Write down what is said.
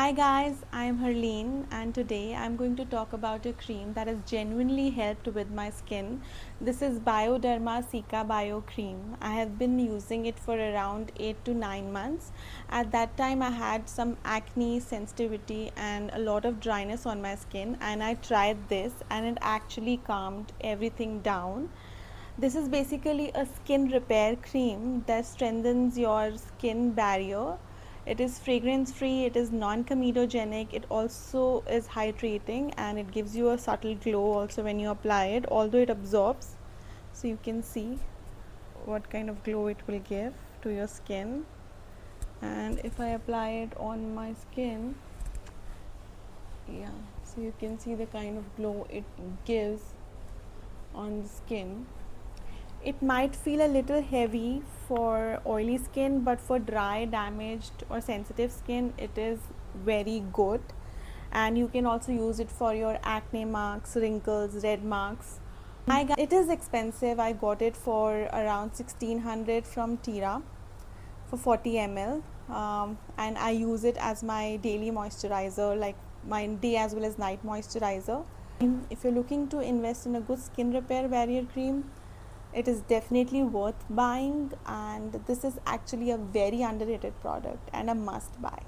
Hi guys, I am Harleen and today I'm going to talk about a cream that has genuinely helped with my skin. This is Bioderma Cicabio Cream. I have been using it for around 8 to 9 months. At that time I had some acne, sensitivity and a lot of dryness on my skin, and I tried this and it actually calmed everything down. This is basically a skin repair cream that strengthens your skin barrier. It is fragrance free, it is non-comedogenic, it also is hydrating, and it gives you a subtle glow also when you apply it, although it absorbs. So you can see what kind of glow it will give to your skin. And if I apply it on my skin, yeah, so you can see the kind of glow it gives on the skin. It might feel a little heavy for oily skin, but for dry, damaged or sensitive skin it is very good. And you can also use it for your acne marks, wrinkles, red marks. It is expensive. I got it for around 1600 from Tira for 40 ml, and I use it as my daily moisturizer, like my day as well as night moisturizer. If you're looking to invest in a good skin repair barrier cream, it is definitely worth buying, and this is actually a very underrated product and a must buy.